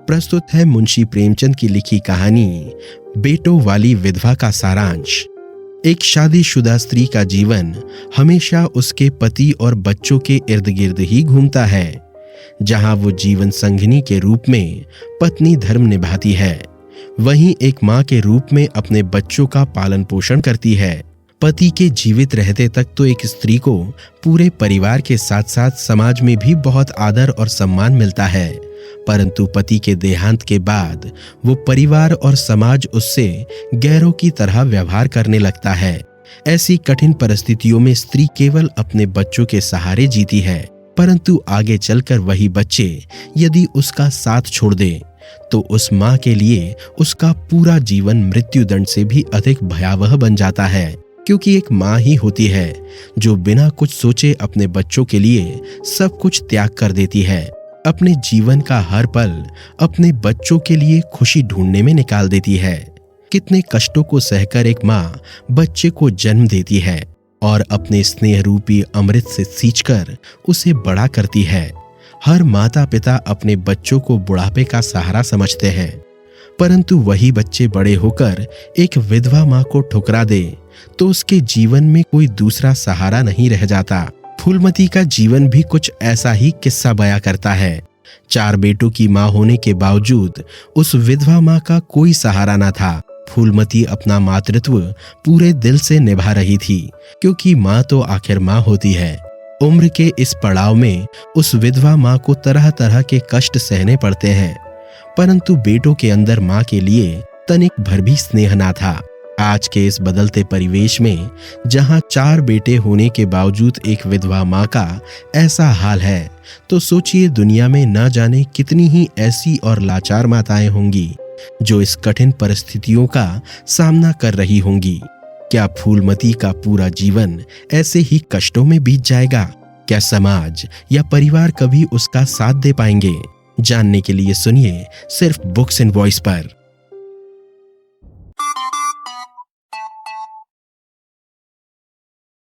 प्रस्तुत है मुंशी प्रेमचंद की लिखी कहानी बेटों वाली विधवा का सारांश। एक शादीशुदा स्त्री का जीवन हमेशा उसके पति और बच्चों के इर्द गिर्द ही घूमता है। जहां वो जीवन संगिनी के रूप में पत्नी धर्म निभाती है, वहीं एक मां के रूप में अपने बच्चों का पालन पोषण करती है। पति के जीवित रहते तक तो एक स्त्री को पूरे परिवार के साथ साथ समाज में भी बहुत आदर और सम्मान मिलता है, परंतु पति के देहांत के बाद वो परिवार और समाज उससे गैरों की तरह व्यवहार करने लगता है। ऐसी कठिन परिस्थितियों में स्त्री केवल अपने बच्चों के सहारे जीती है, परंतु आगे चलकर वही बच्चे यदि उसका साथ छोड़ दे तो उस मां के लिए उसका पूरा जीवन मृत्यु दंड से भी अधिक भयावह बन जाता है, क्योंकि एक मां ही होती है जो बिना कुछ सोचे अपने बच्चों के लिए सब कुछ त्याग कर देती है। अपने जीवन का हर पल अपने बच्चों के लिए खुशी ढूंढने में निकाल देती है। कितने कष्टों को सहकर एक मां बच्चे को जन्म देती है और अपने स्नेह रूपी अमृत से सींचकर उसे बड़ा करती है। हर माता पिता अपने बच्चों को बुढ़ापे का सहारा समझते हैं, परंतु वही बच्चे बड़े होकर एक विधवा मां को ठुकरा दे तो उसके जीवन में कोई दूसरा सहारा नहीं रह जाता। फूलमती का जीवन भी कुछ ऐसा ही किस्सा बयां करता है। 4 बेटों की मां होने के बावजूद उस विधवा मां का कोई सहारा न था। फूलमती अपना मातृत्व पूरे दिल से निभा रही थी, क्योंकि मां तो आखिर मां होती है। उम्र के इस पड़ाव में उस विधवा मां को तरह तरह के कष्ट सहने पड़ते हैं, परंतु बेटों के अंदर मां के लिए तनिक भर भी स्नेह ना था। आज के इस बदलते परिवेश में जहां 4 बेटे होने के बावजूद एक विधवा मां का ऐसा हाल है, तो सोचिए दुनिया में न जाने कितनी ही ऐसी और लाचार माताएं होंगी जो इस कठिन परिस्थितियों का सामना कर रही होंगी। क्या फूलमती का पूरा जीवन ऐसे ही कष्टों में बीत जाएगा? क्या समाज या परिवार कभी उसका साथ दे पाएंगे? जानने के लिए सुनिए सिर्फ बुक्स इन वॉइस पर।